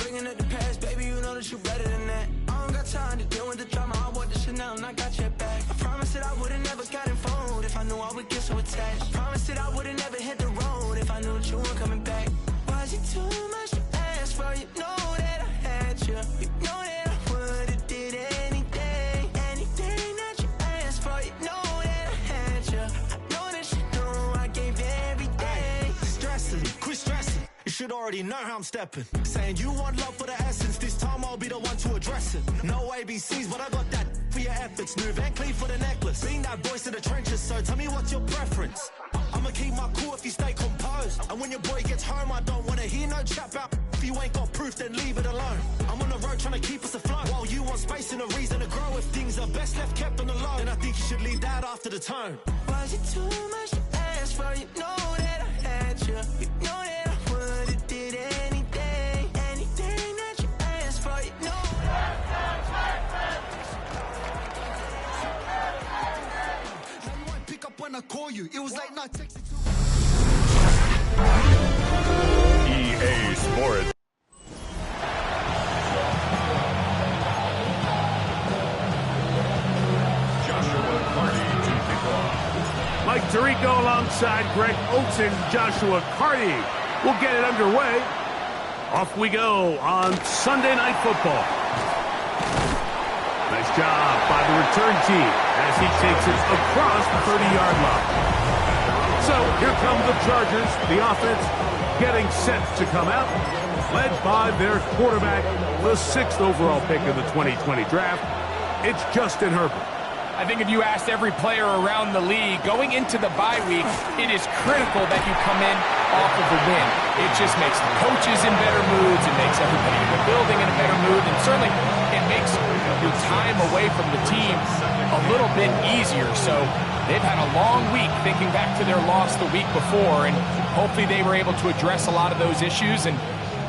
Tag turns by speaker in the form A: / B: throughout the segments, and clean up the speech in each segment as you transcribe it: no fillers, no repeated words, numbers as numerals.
A: bringing up the past, baby, you know that you better than that. I don't got time to deal with the drama, I want the Chanel and I got your back. I promise that I would've never gotten phone if I knew I would get so attached. I promise that I would've never hit the road if I knew that you weren't coming back. Was it too much to ask for? You know that I had you. You know that I would've did anything, anything that you asked for. You know that I had you. I know that you know I gave everything.
B: Stressing, quit stressing. You should already know how I'm stepping. Saying you want love for the essence. This time I'll be the one to address it. No ABCs, but I got that for your efforts. New Van Cleef for the necklace. Being that voice in the trenches, so tell me what's your preference. I'ma keep my cool if you stay composed. And when your boy gets home, I don't wanna hear no chat about. If you ain't got proof, then leave it alone. I'm on the road trying to keep us afloat. While you want space and a reason to grow. If things are best left kept on the low, then I think you should leave that after the tone.
A: Was it too much to ask for? You know that I had you. You know that I would've did anything, anything that you asked for. You know.
B: You won't pick up when I call you. It was late night texting.
C: EA Sports.
D: Mike Tirico alongside Greg Olsen, Joshua Carty will get it underway. Off we go on Sunday Night Football. Nice job by the return team as he takes it across the 30-yard line. So here come the Chargers, the offense getting set to come out, led by their quarterback, the 6th overall pick of the 2020 draft. It's Justin Herbert.
E: I think if you asked every player around the league, going into the bye week, it is critical that you come in off of a win. It just makes the coaches in better moods. It makes everybody in the building in a better mood. And certainly it makes your time away from the team a little bit easier. So they've had a long week thinking back to their loss the week before. And hopefully they were able to address a lot of those issues. And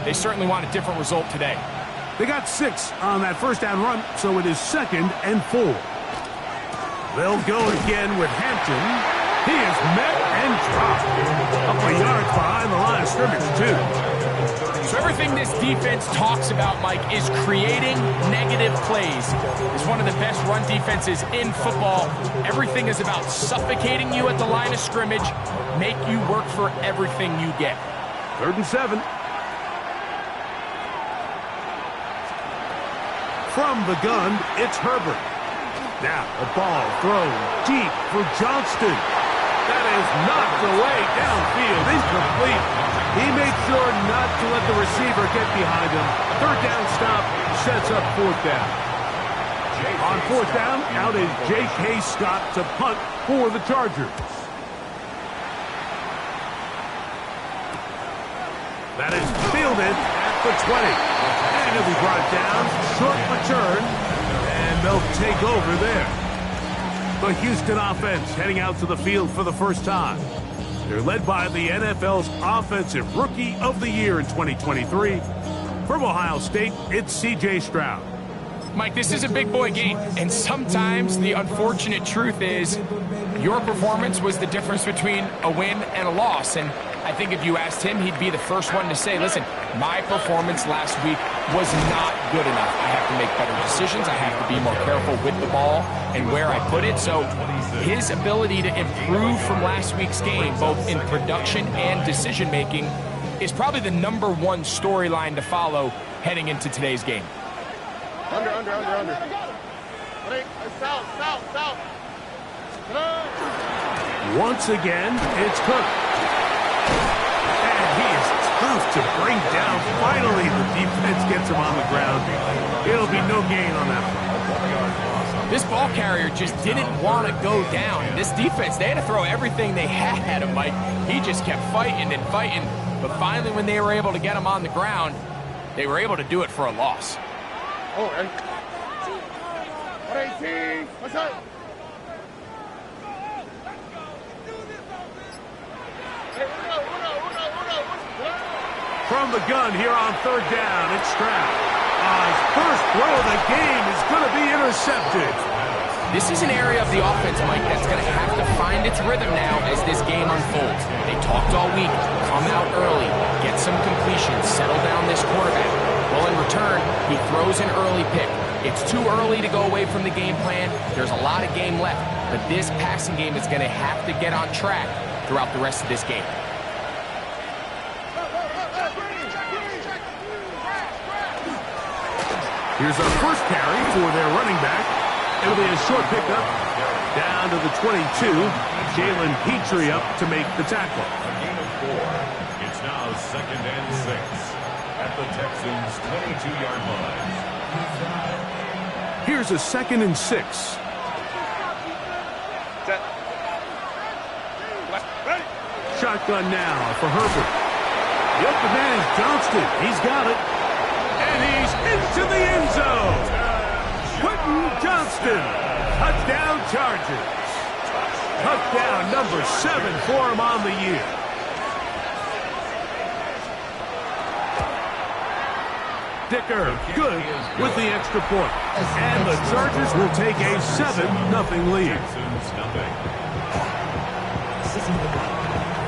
E: they certainly want a different result today.
D: They got 6 on that first down run, so it is 2nd and 4. They'll go again with Hampton. He is met and dropped. A couple of yards behind the line of scrimmage, too.
E: So everything this defense talks about, Mike, is creating negative plays. It's one of the best run defenses in football. Everything is about suffocating you at the line of scrimmage, make you work for everything you get.
D: 3rd and 7. From the gun, it's Herbert. Now, a ball thrown deep for Johnston. That is knocked away downfield. Incomplete. He made sure not to let the receiver get behind him. 3rd down stop sets up 4th down. On 4th down, out is J.K. Scott to punt for the Chargers. That is fielded at the 20. And he'll be brought down. Short return. And they'll take over there. The Houston offense heading out to the field for the first time. They're led by the NFL's Offensive Rookie of the Year in 2023. From Ohio State, it's C.J. Stroud.
E: Mike, this is a big boy game, and sometimes the unfortunate truth is your performance was the difference between a win and a loss. And I think if you asked him, he'd be the first one to say, listen, my performance last week was not good enough. I have to make better decisions. I have to be more careful with the ball and where I put it. So his ability to improve from last week's game, both in production and decision-making, is probably the #1 storyline to follow heading into today's game.
F: Under. South.
D: Once again, it's Cook. And he is tough to bring down. Finally, the defense gets him on the ground. It'll be no gain on that one.
E: This ball carrier just didn't want to go down. This defense, they had to throw everything they had at him, Mike. He just kept fighting and fighting. But finally, when they were able to get him on the ground, they were able to do it for a loss.
F: Oh, and 118. What's up?
D: From the gun here on 3rd down, it's Stroud. His first throw of the game is going to be intercepted.
E: This is an area of the offense, Mike, that's going to have to find its rhythm now as this game unfolds. They talked all week, come out early, get some completions, settle down this quarterback. Well, in return, he throws an early pick. It's too early to go away from the game plan. There's a lot of game left, but this passing game is going to have to get on track throughout the rest of this game.
D: Here's our first carry for their running back. It'll be a short pickup down to the 22. Jalen Petrie up to make the tackle.
C: A gain of 4. It's now 2nd and 6 at the Texans' 22-yard line.
D: Here's a 2nd and 6. Shotgun now for Herbert. The open man is Johnston. He's got it. And he's into the end zone. Quentin Johnston. Touchdown Chargers. Touchdown number 7 for him on the year. Dicker, good with the extra point. And the Chargers will take a 7-0 lead.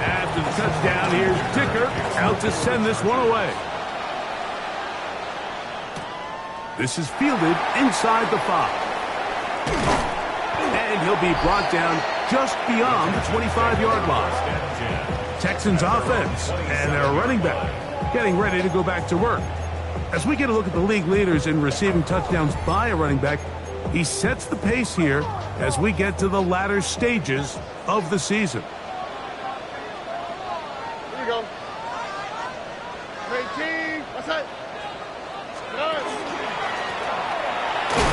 D: After the touchdown, here's Dicker out to send this one away. This is fielded inside the 5. And he'll be brought down just beyond the 25-yard line. Texans offense and their running back getting ready to go back to work. As we get a look at the league leaders in receiving touchdowns by a running back, he sets the pace here as we get to the latter stages of the season.
F: Here we go. 18. What's that?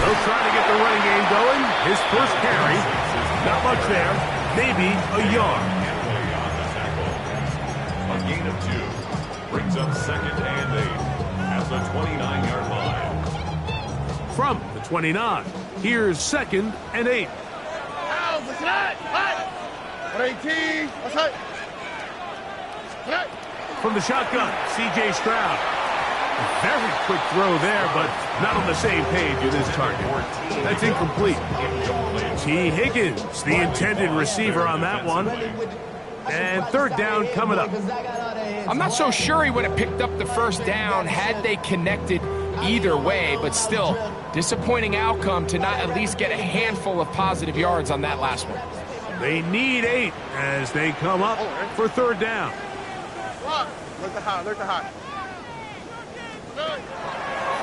D: They'll try to get the running game going. His first carry, not much there, maybe a yard.
C: A gain of 2 brings up 2nd and 8 at the 29-yard line.
D: From the 29, here's 2nd and 8.
F: Ow, what's that? What? 18. What's that?
D: From the shotgun, C.J. Stroud. A very quick throw there, but not on the same page with his target. That's incomplete. T. Higgins, the intended receiver on that one. And 3rd down coming up.
E: I'm not so sure he would have picked up the first down had they connected either way, but still, disappointing outcome to not at least get a handful of positive yards on that last one.
D: They need 8 as they come up for 3rd down.
F: Look the hot, look the hot.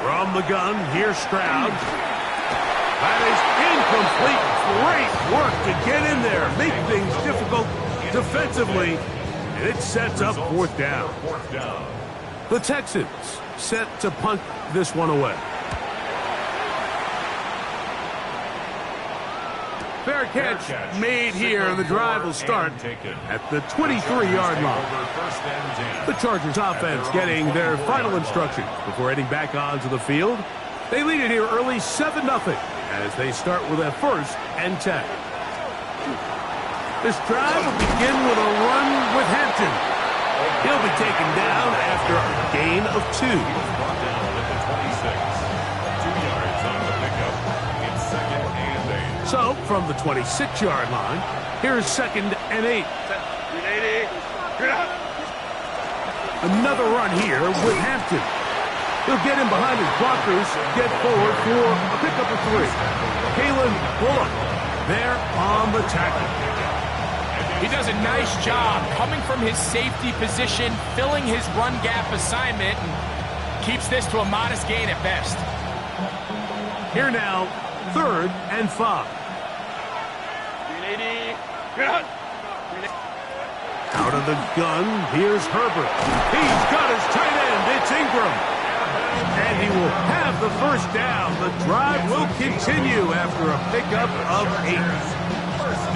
D: From the gun, here's Stroud. That is incomplete. Great work to get in there, make things difficult defensively, and it sets up 4th down. The Texans set to punt this one away. Fair catch made here. The drive will start at the 23-yard line. The Chargers offense getting their final instructions before heading back onto the field. They lead it here early 7-0 as they start with a 1st and 10. This drive will begin with a run with Hampton. He'll be taken down after a gain of 2.
C: Brought down at the 26. 2 yards on the pickup. It's 2nd and 8.
D: So, from the 26-yard line, here's 2nd and 8. Another run here with Hampton. He'll get in behind his blockers, get forward for a pickup of 3. Kalen Bullock there on the tackle.
E: He does a nice job coming from his safety position, filling his run gap assignment, and keeps this to a modest gain at best.
D: Here now, 3rd and 5. Out of the gun, here's Herbert. He's got his tight end. It's Ingram. And he will have the 1st down. The drive will continue after a pickup of 8.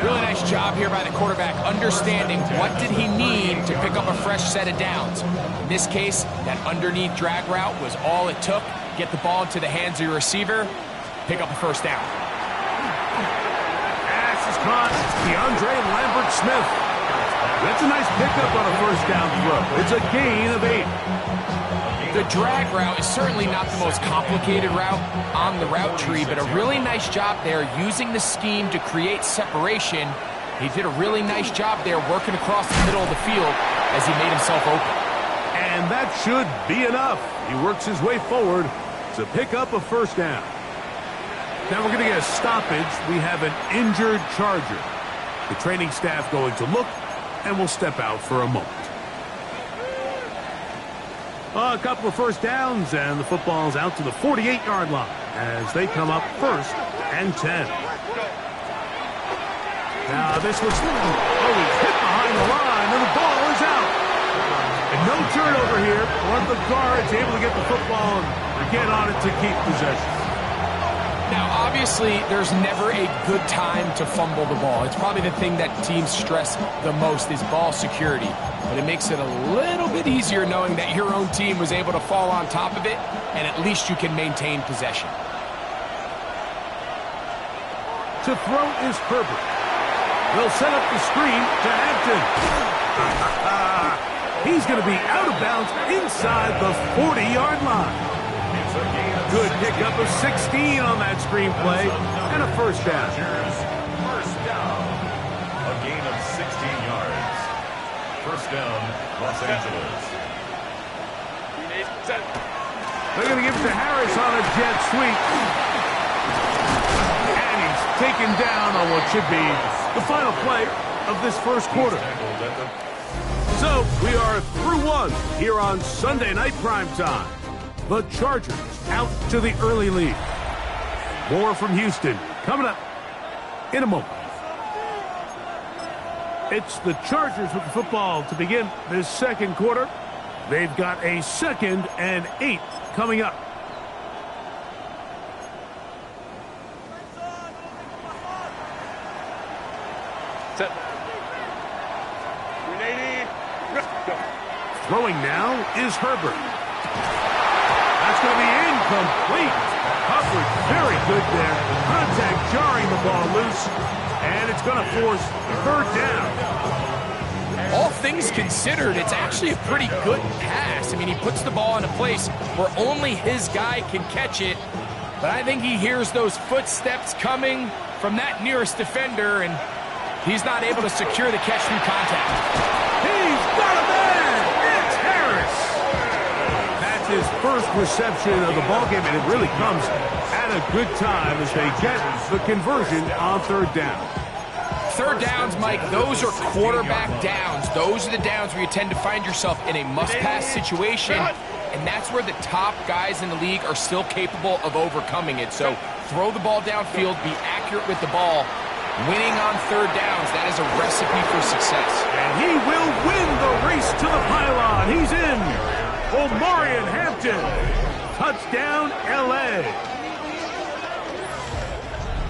E: Really nice job here by the quarterback, understanding what did he need to pick up a fresh set of downs. In this case, that underneath drag route was all it took. Get the ball into the hands of your receiver, pick up a 1st down.
D: Pass is caught. DeAndre Lambert-Smith. That's a nice pickup on a 1st down throw. It's a gain of 8.
E: The drag route is certainly not the most complicated route on the route tree, but a really nice job there using the scheme to create separation. He did a really nice job there working across the middle of the field as he made himself open.
D: And that should be enough. He works his way forward to pick up a first down. Now we're going to get a stoppage. We have an injured Charger. The training staff going to look, and we'll step out for a moment. A couple of first downs, and the football's out to the 48-yard line as they come up 1st and 10. Now this was he's hit behind the line, and the ball is out. And no turnover here. One of the guards able to get the football and get on it to keep possession.
E: Now, obviously, there's never a good time to fumble the ball. It's probably the thing that teams stress the most is ball security. But it makes it a little bit easier knowing that your own team was able to fall on top of it, and at least you can maintain possession.
D: To throw is Herbert. They'll set up the screen to Hampton. He's going to be out of bounds inside the 40-yard line. Good pickup of 16 on that screenplay and a first down.
C: First down. A gain of 16 yards. First down, Los Angeles.
D: They're going to give it to Harris on a jet sweep. And he's taken down on what should be the final play of this first quarter. So we are through one here on Sunday Night Primetime. The Chargers out to the early lead. More from Houston coming up in a moment. It's the Chargers with the football to begin this second quarter. They've got a 2nd and 8 coming up.
F: Set.
D: Throwing now is Herbert. That's going to be incomplete. Coverage very good there. Contact jarring the ball loose. And it's going to force 3rd down.
E: All things considered, it's actually a pretty good pass. I mean, he puts the ball in a place where only his guy can catch it. But I think he hears those footsteps coming from that nearest defender, and he's not able to secure the catch through contact.
D: He's got a man! It's Harris! That's his first reception of the ballgame, and it really comes at a good time as they get the conversion on 3rd down.
E: 3rd downs, Mike, those are quarterback downs. Those are the downs where you tend to find yourself in a must-pass situation, and that's where the top guys in the league are still capable of overcoming it. So throw the ball downfield, be accurate with the ball. Winning on 3rd downs, that is a recipe for success.
D: And he will win the race to the pylon. He's in. Omarion Hampton. Touchdown, L.A.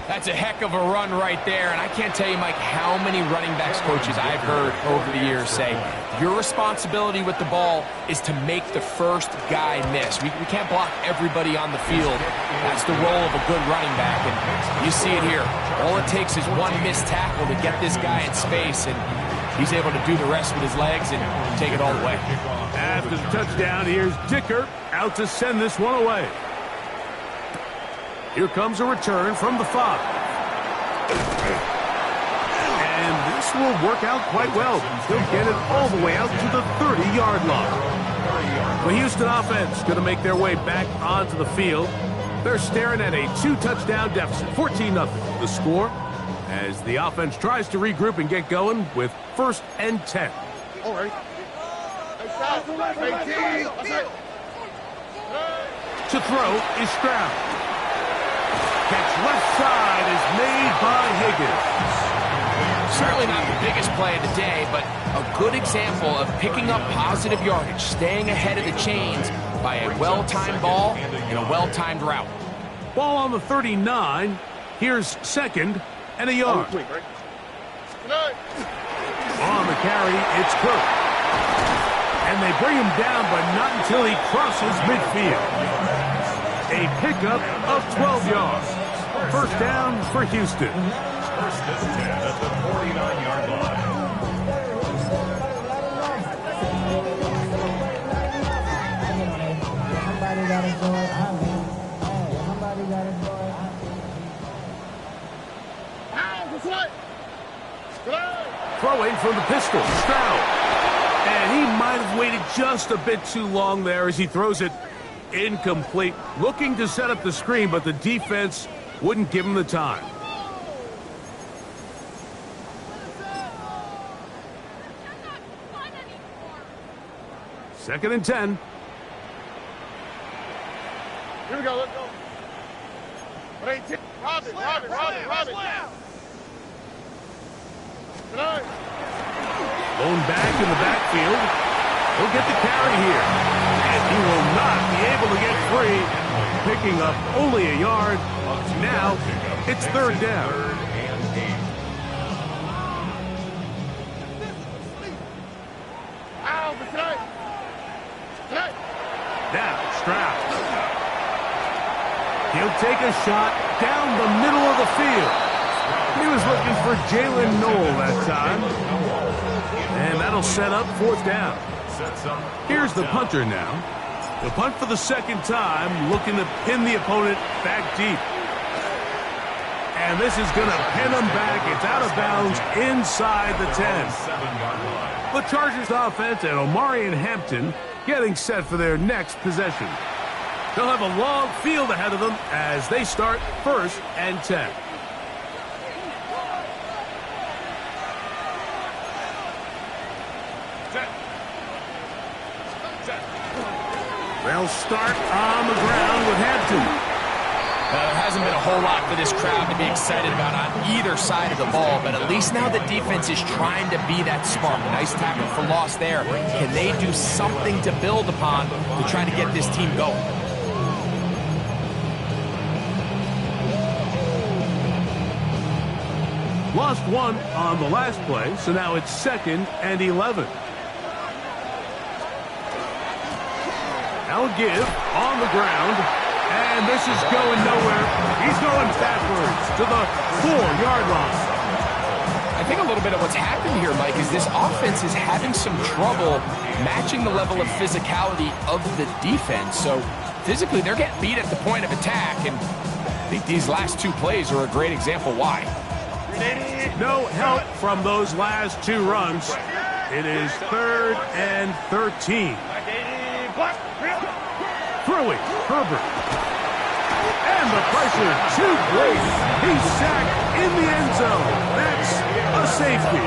E: That's a heck of a run right there, and I can't tell you, Mike, how many running backs coaches I've heard over the years say, your responsibility with the ball is to make the first guy miss. We can't block everybody on the field. That's the role of a good running back, and you see it here. All it takes is one missed tackle to get this guy in space, and he's able to do the rest with his legs and take it all the way.
D: After the touchdown, here's Dicker out to send this one away. Here comes a return from the 5. And this will work out quite well. He'll get it all the way out to the 30-yard line. The Houston offense going to make their way back onto the field. They're staring at a 2-touchdown deficit, 14-0. The score as the offense tries to regroup and get going with 1st and 10.
F: All right.
D: To throw is Stroud. Catch left side is made by Higgins.
E: Certainly not the biggest play of the day, but a good example of picking up positive yardage, staying ahead of the chains by a well-timed ball and a well-timed route.
D: Ball on the 39. Here's 2nd and a yard. On the carry, it's Kirk. And they bring him down, but not until he crosses midfield. A pickup of 12 yards. First down for Houston.
C: 1st and 10 at the 49-yard line.
G: Somebody got to go. Somebody got to go.
D: Throwing from the pistol, Stroud. And he might have waited just a bit too long there as he throws it incomplete. Looking to set up the screen, but the defense wouldn't give him the time. Second and 10.
F: Here we go, let's go. Rob it.
D: Blown back in the backfield. He'll get the carry here. And he will not be able to get free. Picking up only a yard. Now it's third down. Now Stroud. He'll take a shot down the middle of the field. He was looking for Jalen Noel that time. And that'll set up fourth down. Here's the punter now. The punt for the second time, looking to pin the opponent back deep. And this is going to pin him back. It's out of bounds inside the 10. The Chargers offense and Omarion Hampton getting set for their next possession. They'll have a long field ahead of them as they start first and 10. They'll start on the ground with Hampton.
E: There hasn't been a whole lot for this crowd to be excited about on either side of the ball, but at least now the defense is trying to be that smart. Nice tackle for loss there. Can they do something to build upon to try to get this team going?
D: Lost one on the last play, so now it's second and 11. Now a give on the ground, and this is going nowhere. He's going backwards to the 4-yard line.
E: I think a little bit of what's happened here, Mike, is this offense is having some trouble matching the level of physicality of the defense. So physically, they're getting beat at the point of attack, and I think these last two plays are a great example why.
D: No help from those last two runs. It is third and 13. Throwing, Herbert. And the pressure too great. He's sacked in the end zone. That's a safety.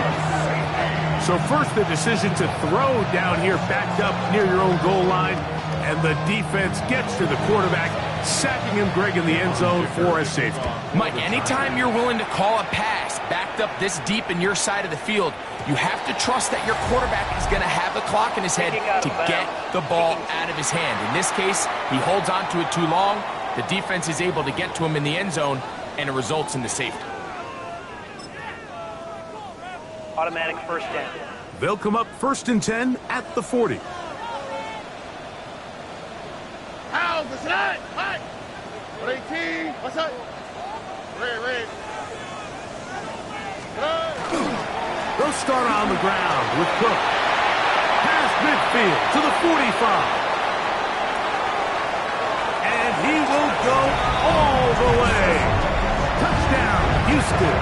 D: So first the decision to throw down here backed up near your own goal line. And the defense gets to the quarterback, sacking him, Greg, in the end zone for a safety.
E: Mike, anytime you're willing to call a pass backed up this deep in your side of the field, you have to trust that your quarterback is going to have the clock in his head to get the ball out of his hand. In this case, he holds on to it too long. The defense is able to get to him in the end zone, and it results in the safety.
H: Automatic first down.
D: They'll come up first and 10 at the 40. They'll start on the ground with Cook. Past midfield to the 45. And he will go all the way. Touchdown, Houston.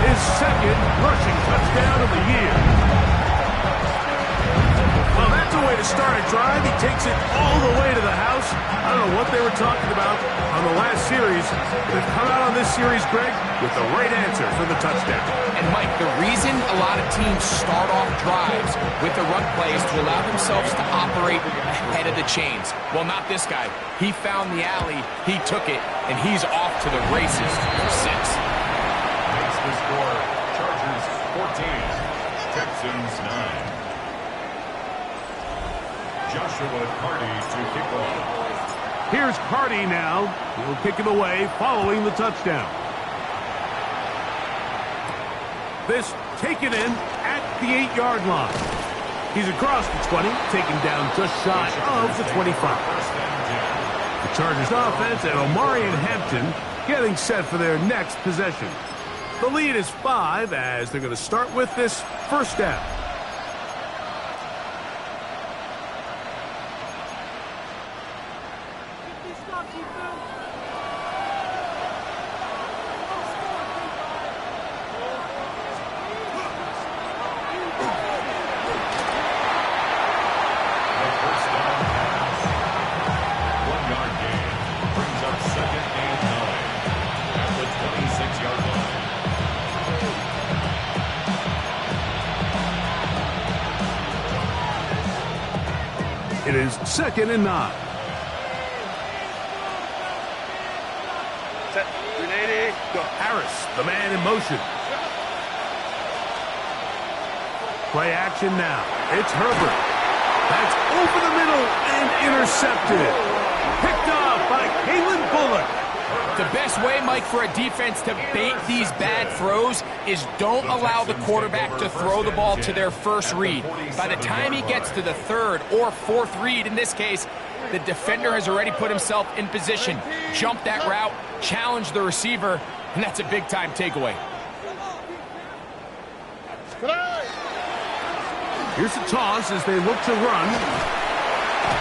D: His second rushing touchdown of the year. Well, that's a way to start a drive. He takes it all the way to the house. I don't know what they were talking about on the last series. They've come out on this series, Greg, with the right answer for the touchdown.
E: And, Mike, the reason a lot of teams start off drives with the run play is to allow themselves to operate ahead of the chains. Well, not this guy. He found the alley, he took it, and he's off to the races for 6.
C: Makes the score Chargers 14, Texans 9. Joshua Carty to kick off.
D: Here's Carty now. He'll kick it away following the touchdown. This taken in at the 8-yard line. He's across the 20, taken down just shy of the 25. The Chargers offense and Omarion Hampton getting set for their next possession. The lead is 5 as they're going to start with this first down. It is 2nd and 9.
F: Set. 380. Go.
D: Harris, the man in motion. Play action now. It's Herbert. That's over the middle and intercepted. Picked off by Kalen Bullock.
E: The best way, Mike, for a defense to bait these bad throws is don't allow the quarterback to throw the ball to their first read. By the time he gets to the third or fourth read, in this case, the defender has already put himself in position, jump that route, challenge the receiver, and that's a big-time takeaway.
D: Here's the toss as they look to run.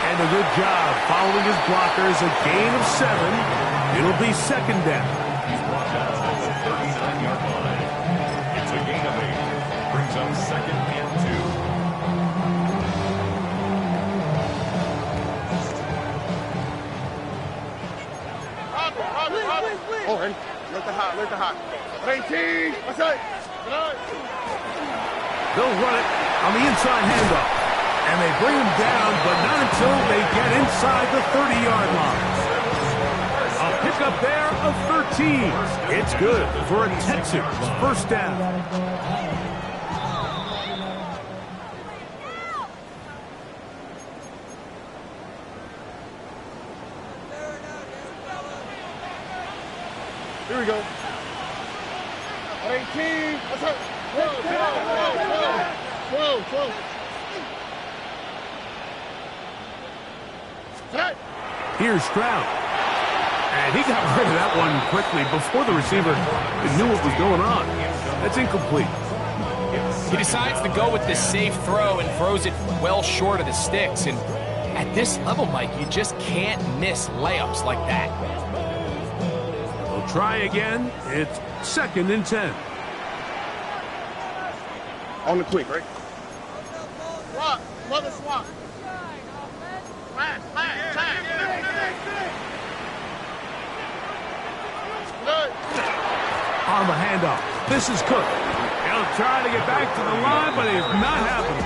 D: And a good job following his blockers, a gain of 7. It'll be 2nd down.
C: He's brought down at the 39-yard line. It's a gain of 8. Brings up 2nd and
F: 2. Oh, ready? Let the hot. 18. What's up?
D: They'll run it on the inside handoff. And they bring him down, but not until they get inside the 30-yard line. A pickup there of 13. It's good for a Texans 1st down.
F: Here we go. 18. What's up? Whoa. Set.
D: Here's Stroud. And he got rid of that one quickly before the receiver knew what was going on. That's incomplete.
E: He decides to go with the safe throw and throws it well short of the sticks. And at this level, Mike, you just can't miss layups like that.
D: They'll try again. It's 2nd and 10.
F: On the quick, right? Swap. Mother swap. Flash.
D: On the handoff. This is Cook. He'll try to get back to the line, but it's not happening.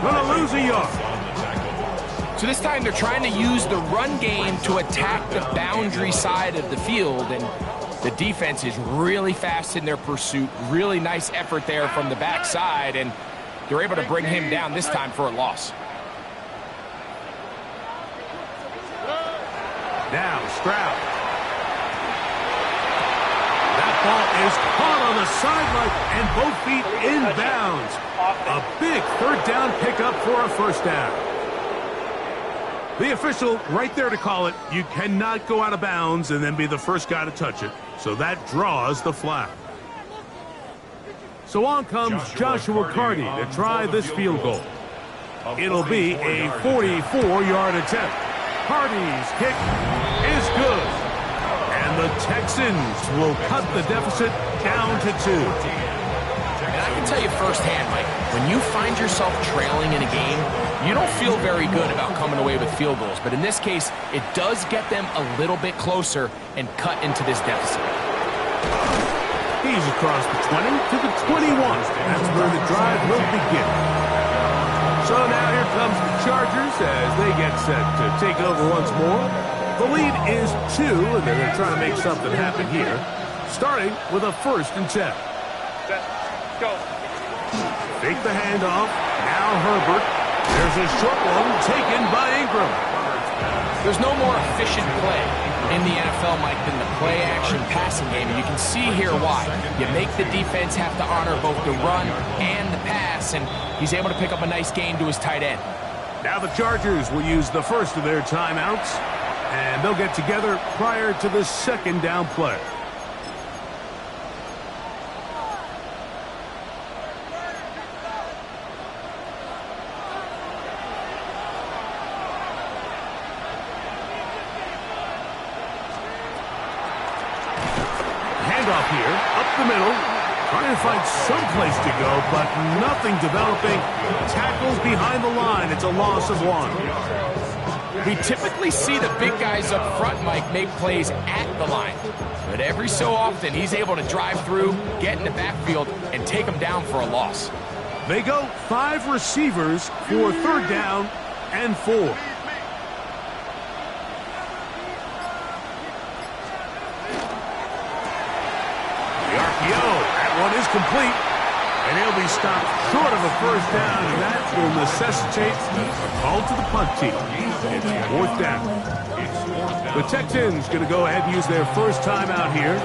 D: Gonna lose a yard.
E: So this time they're trying to use the run game to attack the boundary side of the field, and the defense is really fast in their pursuit. Really nice effort there from the backside, and they're able to bring him down this time for a loss.
D: Now Stroud. That ball is caught on the sideline and both feet inbounds. A big 3rd down pickup for a 1st down. The official right there to call it. You cannot go out of bounds and then be the first guy to touch it. So that draws the flag. So on comes Joshua Carty to try this field goal. It'll be a 44-yard attempt. Carty's kick is good. And the Texans will cut the deficit down to 2.
E: And I can tell you firsthand, Mike, when you find yourself trailing in a game, you don't feel very good about coming away with field goals. But in this case, it does get them a little bit closer and cut into this deficit.
D: He's across the 20 to the 21. That's where the drive will begin. So now here comes the Chargers as they get set to take over once more. The lead is 2, and they're going to try to make something happen here, starting with a 1st and 10.
F: Go.
D: Fake the handoff. Now Herbert. There's a short one taken by Ingram.
E: There's no more efficient play in the NFL, Mike, than the play-action passing game. And you can see here why. You make the defense have to honor both the run and the pass, and he's able to pick up a nice gain to his tight end.
D: Now the Chargers will use the first of their timeouts, and they'll get together prior to the 2nd down play. Handoff here, up the middle, trying to find some place to go, but nothing developing. Tackles behind the line. It's a loss of 1.
E: We typically see the big guys up front, Mike, make plays at the line. But every so often, he's able to drive through, get in the backfield, and take them down for a loss.
D: They go 5 receivers for 3rd down and 4. complete. And he'll be stopped short of a first down, and that will necessitate a call to the punt team. It's fourth down. The Texans going to go ahead and use their first timeout here.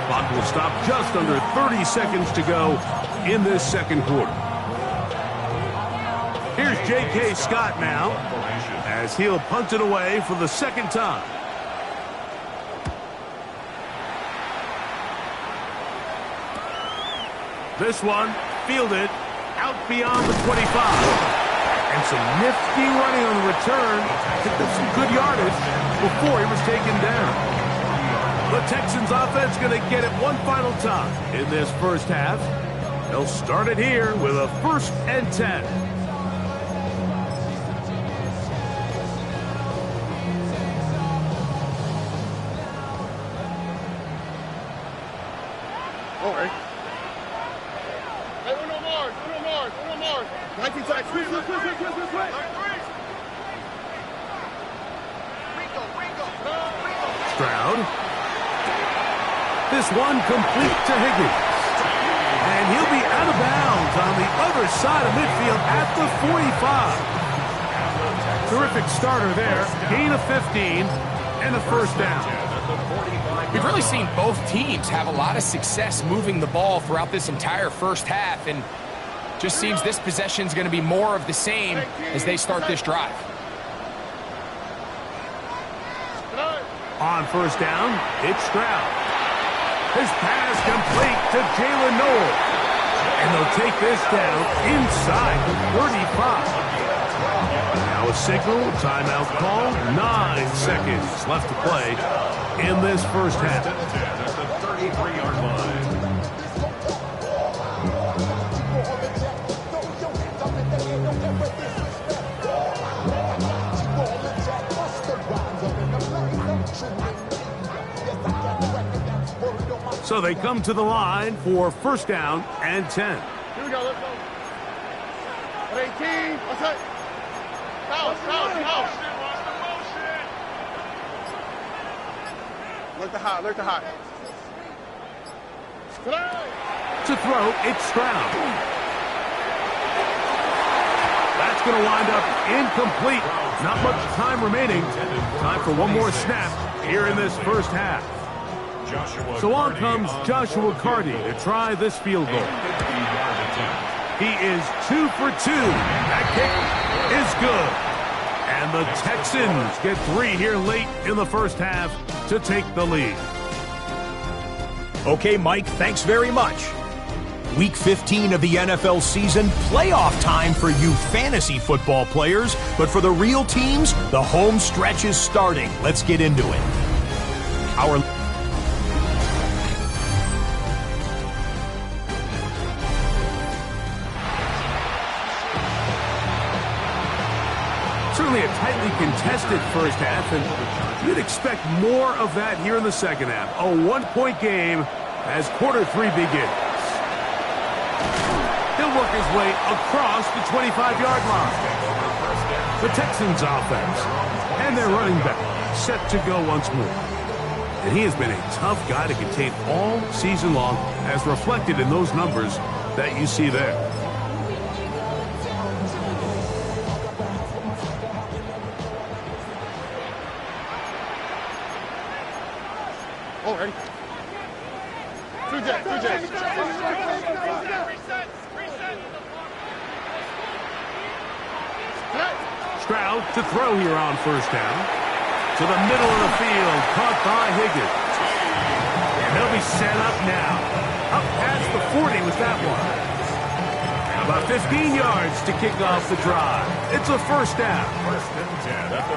D: Clock will stop just under 30 seconds to go in this second quarter. Here's J.K. Scott now as he'll punt it away for the second time. This one fielded out beyond the 25. And some nifty running on the return. Picked up some good yardage before he was taken down. The Texans offense going to get it one final time in this first half. They'll start it here with a 1st and 10.
F: All right. Hey, uno more. 19 tags. Quick.
D: Stroud. This one complete to Higgins. And he'll be out of bounds on the other side of midfield at the 45. Terrific starter there. Gain of 15 and a first down.
E: We've really seen both teams have a lot of success moving the ball throughout this entire first half, and just seems this possession is going to be more of the same as they start this drive.
D: On first down, it's Stroud. His pass complete to Jalen Noel. And they'll take this down inside the 35. Now a signal, timeout call, 9 seconds left to play in this first half.
C: At the 33-yard line.
D: So they come to the line for first down and 10.
F: Here we go. Let's go. 18. What's that? Foul. Look to high.
D: To throw, it's Stroud. That's going to wind up incomplete. Not much time remaining. Time for one more snap here in this first half. So on comes Joshua Carty to try this field goal. He is 2 for 2. That kick is good. And the Texans get 3 here late in the first half to take the lead.
I: Okay, Mike, thanks very much. Week 15 of the NFL season, playoff time for you fantasy football players, but for the real teams, the home stretch is starting. Let's get into it.
D: Certainly a tightly contested first half, and you'd expect more of that here in the second half. A 1-point game as quarter 3 begins. He'll work his way across the 25-yard line. The Texans offense and their running back set to go once more. And he has been a tough guy to contain all season long, as reflected in those numbers that you see there.
F: Oh, ready? 2 jacks.
D: Stroud to throw here on first down. To the middle of the field, caught by Higgins. And they'll be set up now. Up past the 40 with that one. About 15 yards to kick off the drive. It's a first down.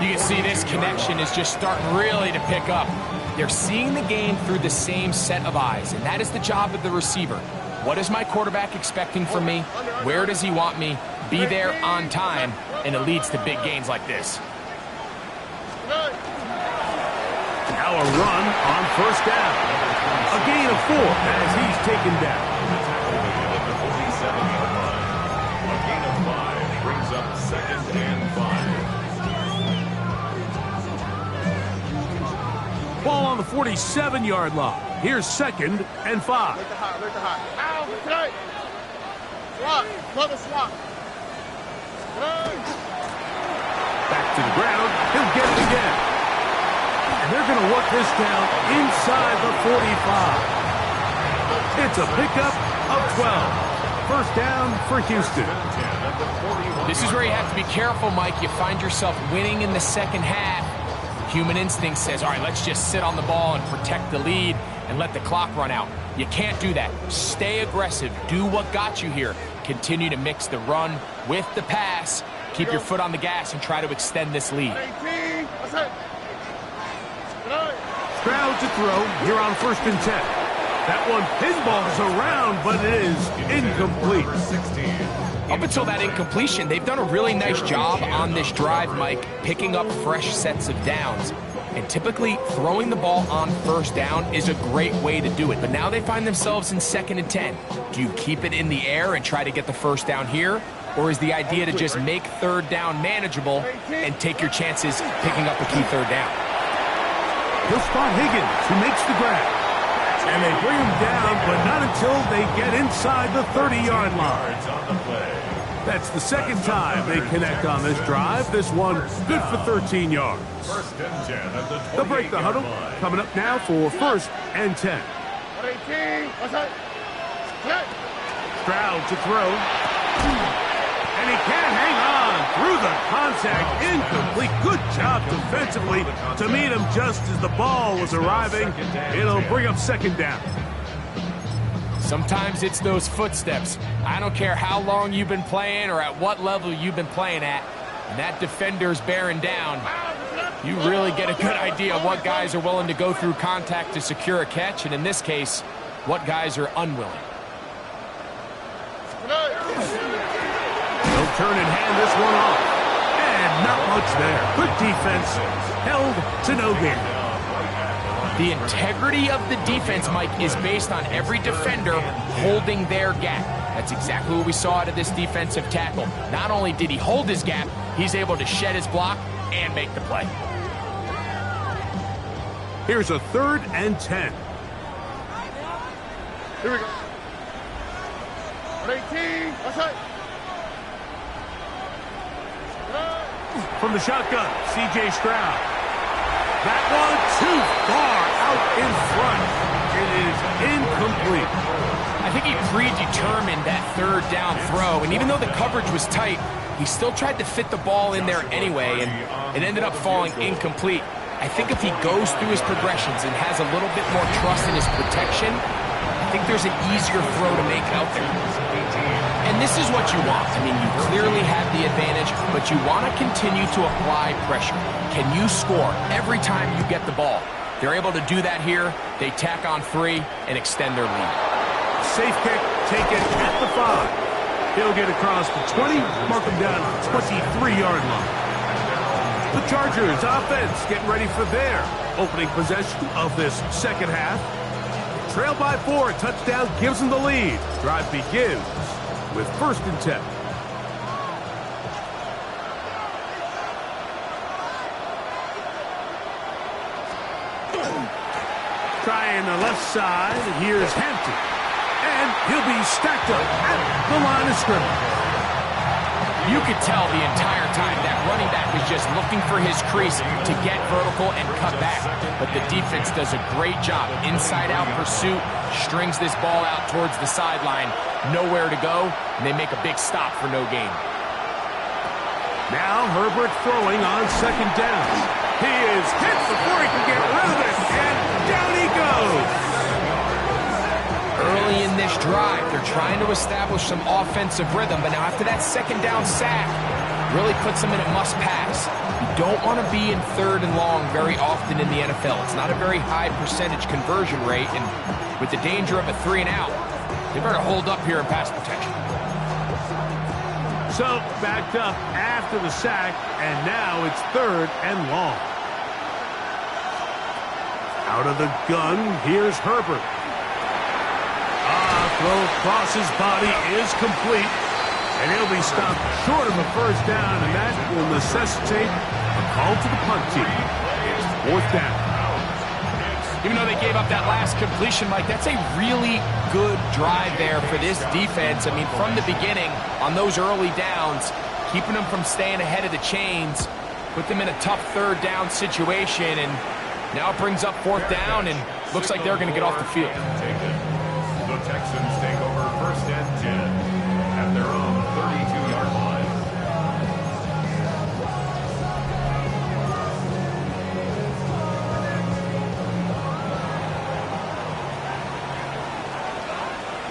E: You can see this connection is just starting really to pick up. They're seeing the game through the same set of eyes, and that is the job of the receiver. What is my quarterback expecting from me? Where does he want me? Be there on time, and it leads to big gains like this.
D: Now a run on first down. A gain of 4 as he's taken down.
C: A gain of 5 brings up 2nd and 5.
D: Ball on the 47-yard line. Here's 2nd and 5.
F: Look hot, look hot. Ow, okay. Swat, another swat.
D: Back to the ground. He'll get it again. And they're going to work this down inside the 45. It's a pickup of 12. First down for Houston.
E: This is where you have to be careful, Mike. You find yourself winning in the second half. Human instinct says, all right, let's just sit on the ball and protect the lead and let the clock run out. You can't do that. Stay aggressive. Do what got you here. Continue to mix the run with the pass. Keep your foot on the gas and try to extend this lead.
D: Stroud to throw here on 1st and 10. That one pinballs around, but it is incomplete.
E: Up until that incompletion, they've done a really nice job on this drive, Mike, picking up fresh sets of downs. And typically, throwing the ball on 1st down is a great way to do it. But now they find themselves in 2nd and 10. Do you keep it in the air and try to get the 1st down here? Or is the idea to just make 3rd down manageable and take your chances picking up a key 3rd down?
D: He'll spot Higgins, who makes the grab. And they bring him down, but not until they get inside the 30-yard line. That's the 2nd time they connect on this drive. This one good for 13 yards. They'll break the huddle. Coming up now for 1st and 10. Stroud to throw. And he can't hang on through the contact. Incomplete. Good job defensively to meet him just as the ball was arriving. It'll bring up 2nd down.
E: Sometimes it's those footsteps. I don't care how long you've been playing or at what level you've been playing at. And that defender's bearing down. You really get a good idea of what guys are willing to go through contact to secure a catch, and in this case, what guys are unwilling.
D: He'll turn and hand this one off. And not much there. Good defense. Held to no gain.
E: The integrity of the defense, Mike, is based on every defender holding their gap. That's exactly what we saw out of this defensive tackle. Not only did he hold his gap, he's able to shed his block and make the play.
D: Here's a 3rd and 10.
F: Here we go. 18, what's that?
D: From the shotgun, C.J. Stroud. That one too far out in front. It is incomplete.
E: I think he predetermined that 3rd down throw, and even though the coverage was tight, he still tried to fit the ball in there anyway, and it ended up falling incomplete. I think if he goes through his progressions and has a little bit more trust in his protection, I think there's an easier throw to make out there. And this is what you want. I mean, you clearly have the advantage, but you want to continue to apply pressure. Can you score every time you get the ball? They're able to do that here. They tack on 3 and extend their lead.
D: Safe kick taken at the 5. He'll get across the 20, mark him down at the 23-yard line. The Chargers offense getting ready for their opening possession of this second half. Trailed by 4, touchdown gives them the lead. Drive begins with 1st and 10. Trying the left side, here's Hampton. And he'll be stacked up at the line of scrimmage.
E: You could tell the entire time that running back was just looking for his crease to get vertical and cut back. But the defense does a great job. Inside-out pursuit, strings this ball out towards the sideline. Nowhere to go, and they make a big stop for no gain.
D: Now Herbert throwing on 2nd down. He is hit before he can get rid of it, and down he goes.
E: Early in this drive, they're trying to establish some offensive rhythm, but now after that 2nd down sack, really puts them in a must-pass. You don't want to be in 3rd and long very often in the NFL. It's not a very high percentage conversion rate, and with the danger of a 3-and-out, they better hold up here in pass protection.
D: So, backed up after the sack, and now it's 3rd and long. Out of the gun, here's Herbert. Throw across his body is complete, and he'll be stopped short of a 1st down, and that will necessitate a call to the punt team. It's 4th down.
E: Even though they gave up that last completion, Mike, that's a really good drive there for this defense. I mean, from the beginning, on those early downs, keeping them from staying ahead of the chains, put them in a tough third down situation, and now it brings up fourth down, and looks like they're going to get off the field.
C: The Texans take over first and 10 at their own 32-yard line.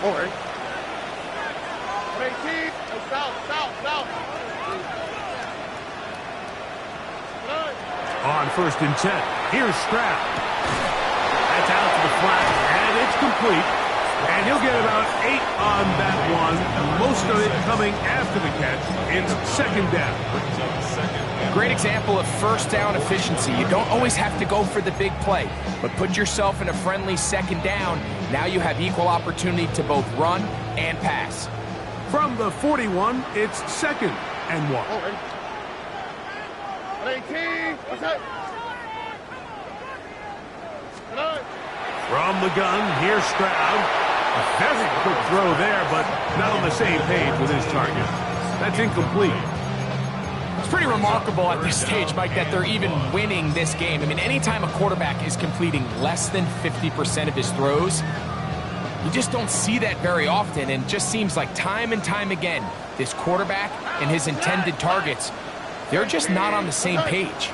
F: Over. 18. South.
D: On first and 10, here's Stroud. That's out to the flat, and it's complete. And he'll get about 8 on that one, most of it coming after the catch. It's second down.
E: Great example of first down efficiency. You don't always have to go for the big play, but put yourself in a friendly second down. Now you have equal opportunity to both run and pass.
D: From the 41, it's second and 1.
F: 18. What's that?
D: From the gun, here's Stroud. A very quick throw there, but not on the same page with his target. That's incomplete.
E: It's pretty remarkable at this stage, Mike, that they're even winning this game. I mean, anytime a quarterback is completing less than 50% of his throws, you just don't see that very often, and it just seems like time and time again, this quarterback and his intended targets, they're just not on the same page.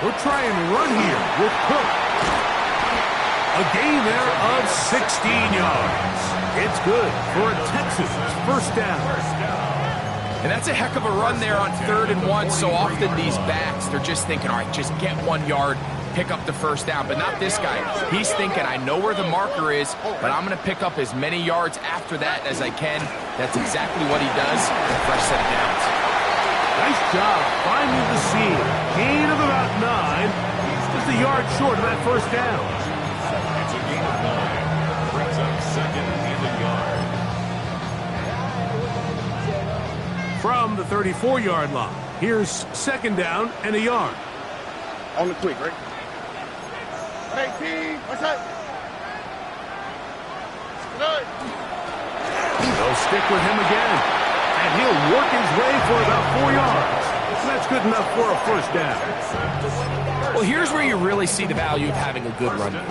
D: We'll try and run here with Cook. A gain there of 16 yards. It's good for a Texans first down.
E: And that's a heck of a run there on 3rd and 1. So often these backs, they're just thinking, all right, just get 1 yard, pick up the first down. But not this guy. He's thinking, I know where the marker is, but I'm going to pick up as many yards after that as I can. That's exactly what he does with a fresh set of downs.
D: Nice job finding the seam. Gain of about 9. Just a yard short of that first down.
C: It's a gain of 9. Brings up second and a yard.
D: From the 34-yard line, here's second down and a yard.
F: On the quick, right? 18. What's that?
D: They'll stick with him again. And he'll work his way for about 4 yards. So that's good enough for a first down.
E: Well, here's where you really see the value of having a good run game.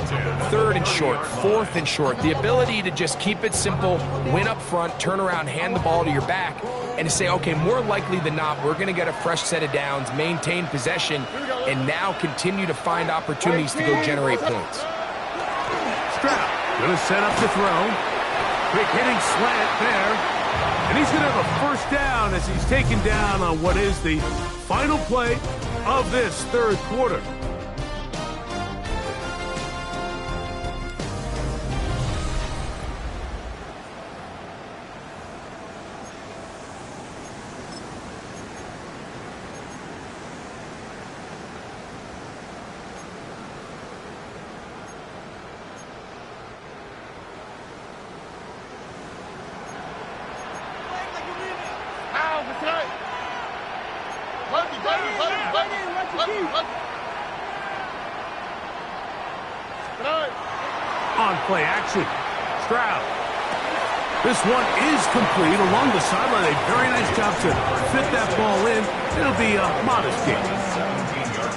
E: 3rd and short, 4th and short. The ability to just keep it simple, win up front, turn around, hand the ball to your back, and to say, okay, more likely than not, we're going to get a fresh set of downs, maintain possession, and now continue to find opportunities to go generate points.
D: Stroud going to set up to throw. Quick hitting slant there. And he's going to have a first down as he's taken down on what is the final play of this third quarter. On play action, Stroud. This one is complete along the sideline. A very nice job to fit that ball in. It'll be a modest gain.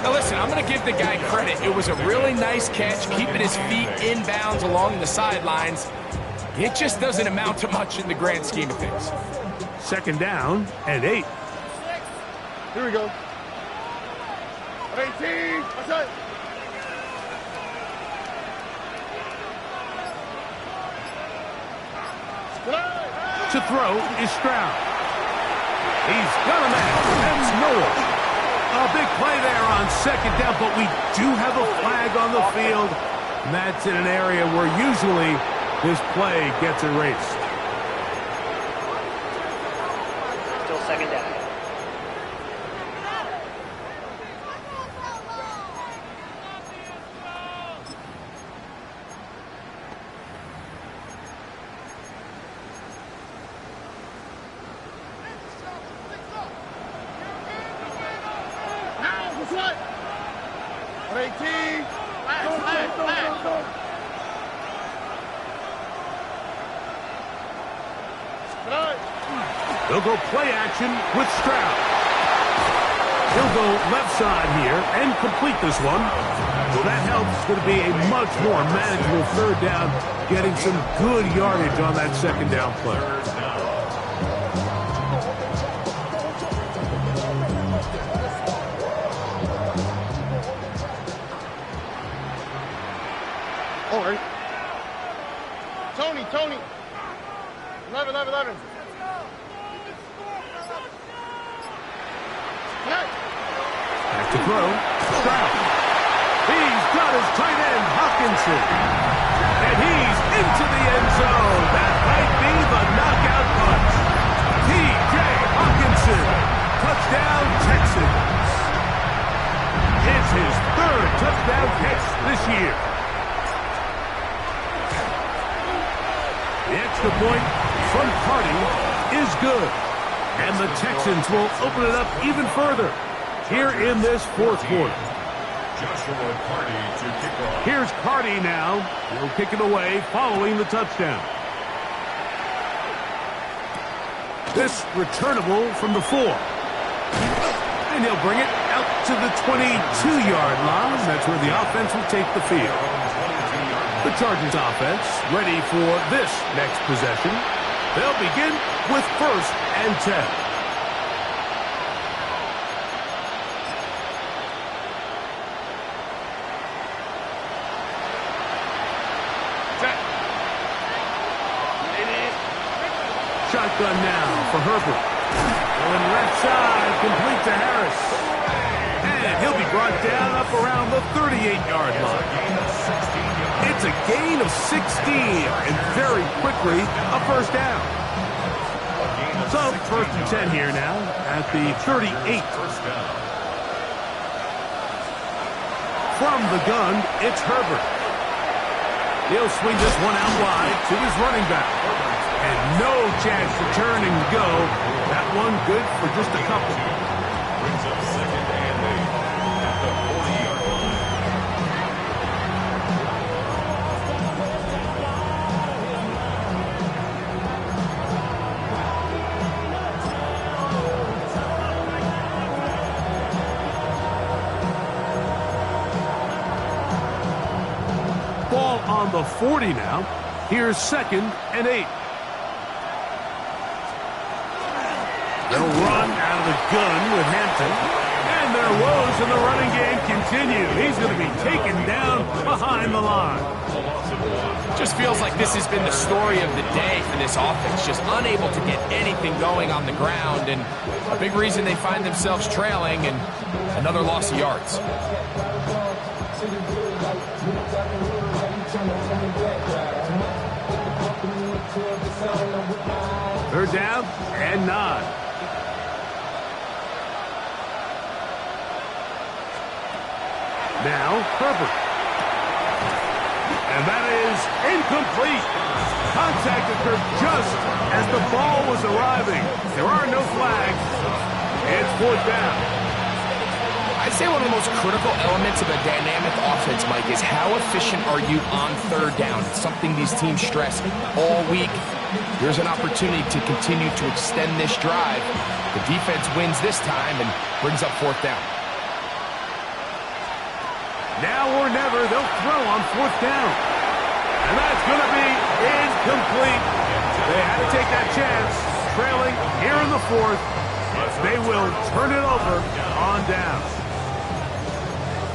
E: Now listen, I'm going to give the guy credit. It was a really nice catch, keeping his feet in bounds along the sidelines. It just doesn't amount to much in the grand scheme of things.
D: Second down and 8.
F: Here we go. 18. What's that?
D: To throw is Stroud. He's got a man. That's Noah. A big play there on second down, but we do have a flag on the field. And that's in an area where usually this play gets erased.
H: Still second down.
D: They'll go play action with Stroud. He'll go left side here and complete this one. So that helps. It's going to be a much more manageable third down, getting some good yardage on that second down play.
F: All right. Tony. 11.
D: Back to throw. Stroud. He's got his tight end, Hawkinson. And he's into the end zone. That might be the knockout punch. T.J. Hawkinson. Touchdown, Texans. It's his third touchdown catch this year. The extra point from Carty is good. And the Texans will open it up even further here in this fourth quarter.
C: Joshua Carty to kick off.
D: Here's Carty now. He'll kick it away following the touchdown. This returnable from the 4. And he'll bring it out to the 22-yard line. That's where the offense will take the field. The Chargers offense ready for this next possession. They'll begin with 1st and 10. Shotgun now for Herbert. Going left side, complete to Harris. And he'll be brought down up around the 38-yard line. It's a gain of 16, and very quickly a first down. So 1st and 10 here now at the 38. From the gun, it's Herbert. He'll swing this one out wide to his running back. And no chance to turn and go. That one good for just a couple.
C: Brings up 2nd and 8 at the 40-yard line.
D: Ball on the 40 now. Here's 2nd and 8. They'll run out of the gun with Hampton. And their woes in the running game continue. He's going to be taken down behind the line.
E: Just feels like this has been the story of the day for this offense. Just unable to get anything going on the ground. And a big reason they find themselves trailing and another loss of yards.
D: Third down and 9. Now, Herbert. And that is incomplete. Contact occurred just as the ball was arriving. There are no flags. It's 4th down.
E: I'd say one of the most critical elements of a dynamic offense, Mike, is how efficient are you on 3rd down? It's something these teams stress all week. Here's an opportunity to continue to extend this drive. The defense wins this time and brings up 4th down.
D: Now or never, they'll throw on 4th down. And that's going to be incomplete. They had to take that chance, trailing here in the 4th. But they will turn it over on down.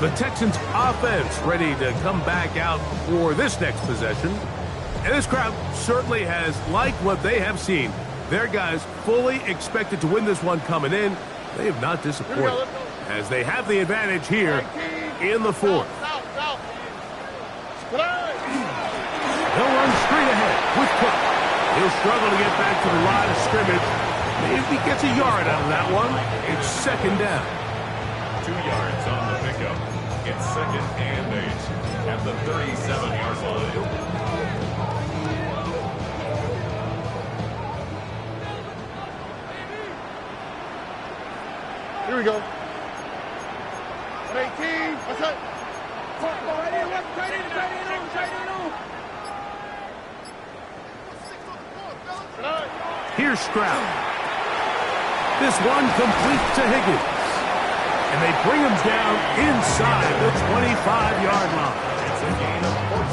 D: The Texans offense ready to come back out for this next possession. And this crowd certainly has liked what they have seen. Their guys fully expected to win this one coming in. They have not disappointed as they have the advantage here in the 4th. They'll run straight ahead with Cook. He'll struggle to get back to the line of scrimmage. Maybe gets a yard out of that one. It's 2nd down.
C: 2 yards on the pickup. It's 2nd and 8 at the 37-yard line.
F: Here we go. 18. What's up?
D: Here's Stroud. This one complete to Higgins. And they bring him down inside the 25-yard line.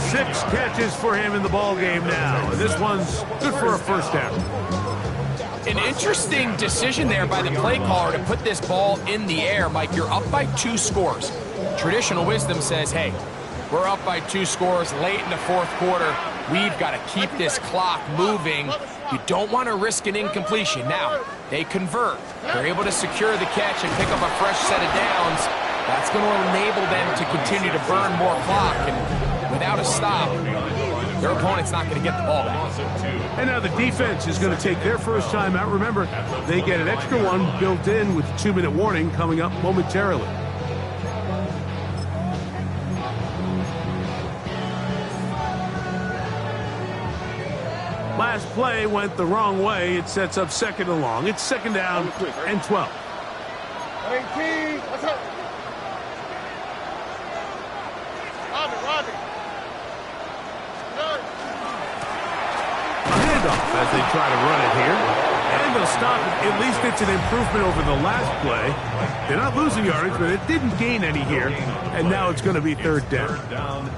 D: 6 catches for him in the ball game now. And this one's good for a first down.
E: An interesting decision there by the play caller to put this ball in the air. Mike, you're up by 2 scores. Traditional wisdom says, hey, we're up by 2 scores late in the fourth quarter. We've got to keep this clock moving. You don't want to risk an incompletion. Now, they convert. They're able to secure the catch and pick up a fresh set of downs. That's going to enable them to continue to burn more clock. And without a stop, their opponent's not going to get the ball back.
D: And now the defense is going to take their first time out. Remember, they get an extra one built in with 2-minute warning coming up momentarily. Last play went the wrong way. It sets up 2nd and long. It's 2nd down and 12.
F: 18, what's up? Rodney.
D: A handoff as they try to run it here. And they'll stop it. At least it's an improvement over the last play. They're not losing yardage, but it didn't gain any here. And now it's going to be 3rd down.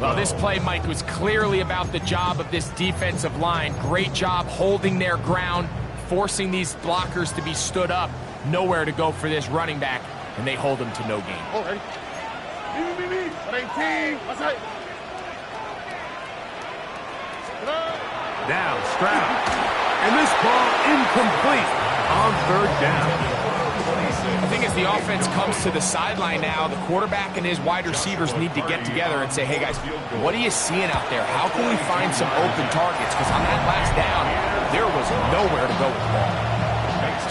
E: Well, this play, Mike, was clearly about the job of this defensive line. Great job holding their ground, forcing these blockers to be stood up. Nowhere to go for this running back, and they hold him to no gain.
F: All right. 18, what's up?
D: Now Stroud. And this ball incomplete on 3rd down.
E: I think as the offense comes to the sideline now, the quarterback and his wide receivers need to get together and say, hey, guys, what are you seeing out there? How can we find some open targets? Because on that last down, there was nowhere to go with the ball.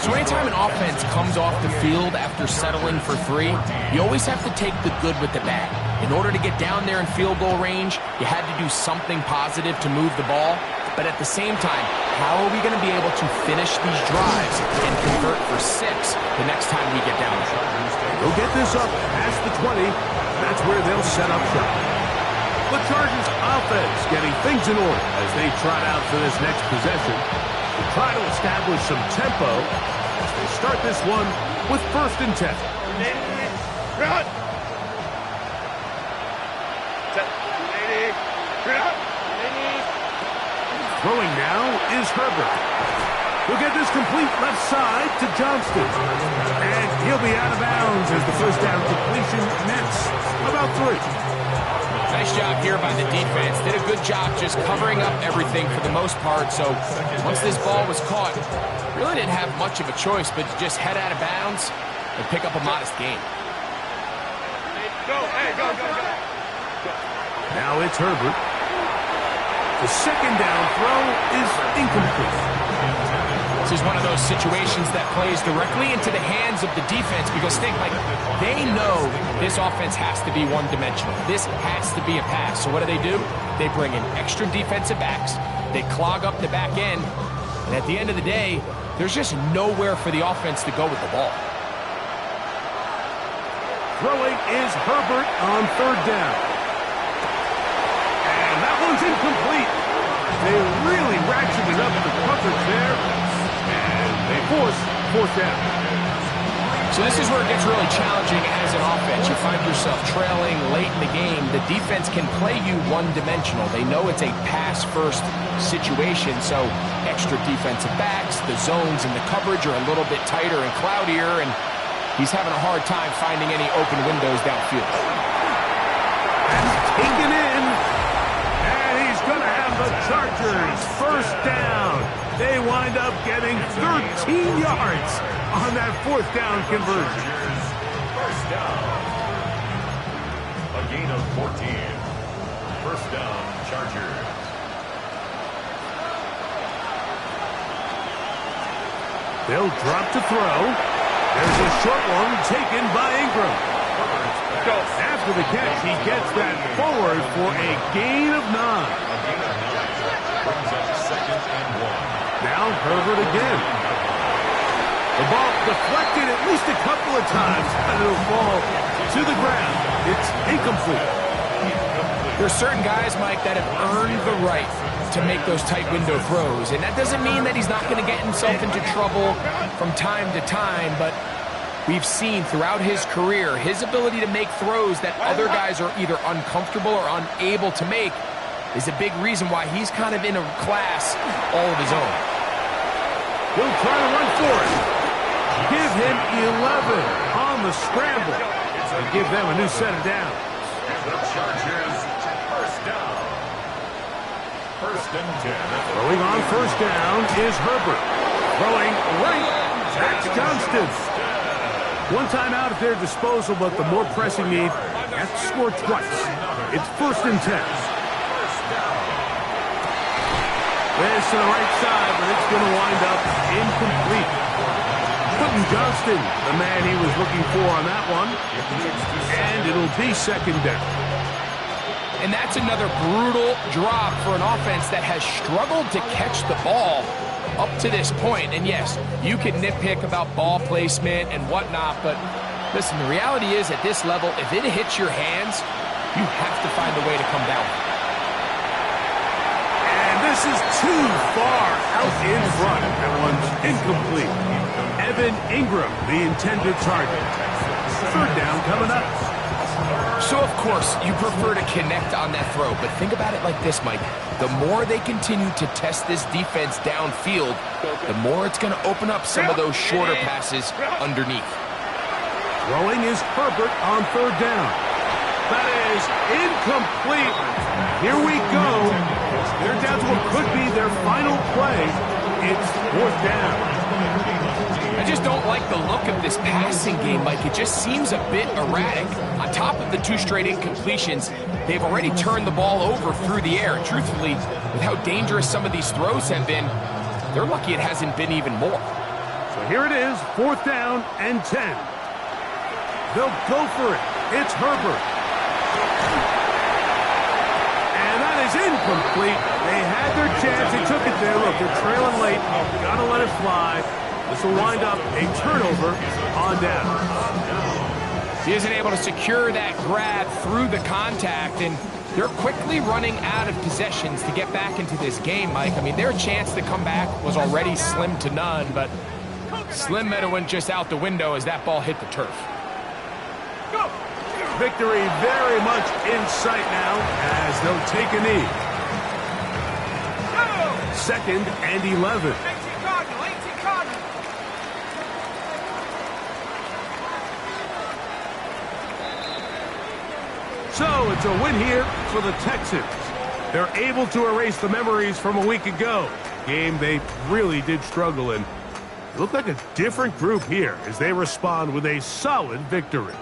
E: So anytime an offense comes off the field after settling for 3, you always have to take the good with the bad. In order to get down there in field goal range, you had to do something positive to move the ball. But at the same time, how are we going to be able to finish these drives and convert for 6 the next time we get down there?
D: They'll get this up past the 20. That's where they'll set up shop. The Chargers offense getting things in order as they trot out for this next possession to try to establish some tempo as they start this one with 1st and 10.
F: Run!
D: Throwing now is Herbert. He'll get this complete left side to Johnston. And he'll be out of bounds as the first down completion nets about 3.
E: Nice job here by the defense. Did a good job just covering up everything for the most part. So once this ball was caught, really didn't have much of a choice but to just head out of bounds and pick up a modest gain.
F: Go.
D: Now it's Herbert. The 2nd down throw is incomplete.
E: This is one of those situations that plays directly into the hands of the defense because think, like, they know this offense has to be one-dimensional. This has to be a pass. So what do? They bring in extra defensive backs. They clog up the back end. And at the end of the day, there's just nowhere for the offense to go with the ball.
D: Throwing is Herbert on 3rd down. And that one's incomplete. They really ratcheted up the coverage there. And they force 4th down.
E: So this is where it gets really challenging as an offense. You find yourself trailing late in the game. The defense can play you one-dimensional. They know it's a pass-first situation, so extra defensive backs, the zones and the coverage are a little bit tighter and cloudier, and he's having a hard time finding any open windows downfield.
D: That's taken in. And he's going to have the Chargers 1st down. They wind up getting 13 yards on that 4th down conversion.
C: First down. A gain of 14. First down, Chargers.
D: They'll drop to throw. There's a short one taken by Ingram. After the catch, he gets that forward for a gain of 9. Now Herbert again. The ball deflected at least a couple of times, and it'll fall to the ground. It's incomplete.
E: There's certain guys, Mike, that have earned the right to make those tight window throws. And that doesn't mean that he's not going to get himself into trouble from time to time, but we've seen throughout his career his ability to make throws that other guys are either uncomfortable or unable to make is a big reason why he's kind of in a class all of his own.
D: He'll try to run for it. Give him 11 on the scramble. And give them a new set of downs.
C: The Chargers, first down. First and 10.
D: Throwing on first down is Herbert. Throwing right. That's Johnston. One timeout at their disposal, but the more pressing need, has to score twice. It's first and 10. This to the right side, but it's going to wind up incomplete. Quentin Johnston, the man he was looking for on that one. And it'll be second down.
E: And that's another brutal drop for an offense that has struggled to catch the ball up to this point. And yes, you can nitpick about ball placement and whatnot, but listen, the reality is at this level, if it hits your hands, you have to find a way to come down.
D: This is too far out in front. That one's incomplete. Evan Ingram, the intended target. Third down coming up.
E: So, of course, you prefer to connect on that throw, but think about it like this, Mike. The more they continue to test this defense downfield, the more it's going to open up some of those shorter passes underneath.
D: Throwing is Herbert on third down. That is incomplete. Here we go. They're down to what could be their final play. It's fourth down.
E: I just don't like the look of this passing game, Mike. It just seems a bit erratic. On top of the 2 straight incompletions, they've already turned the ball over through the air. Truthfully, with how dangerous some of these throws have been, they're lucky it hasn't been even more.
D: So here it is, fourth down and 10. They'll go for it. It's Herbert. And that is incomplete. They had their chance. They took it there. Look, they're trailing late. Got to let it fly. This will wind up a turnover on down.
E: He isn't able to secure that grab through the contact, and they're quickly running out of possessions to get back into this game, Mike. I mean, their chance to come back was already slim to none, but slim might have went just out the window as that ball hit the turf.
D: Victory very much in sight now as they'll take a knee. Second and 11. So it's a win here for the Texans. They're able to erase the memories from a week ago. Game they really did struggle in. It looked like a different group here as they respond with a solid victory.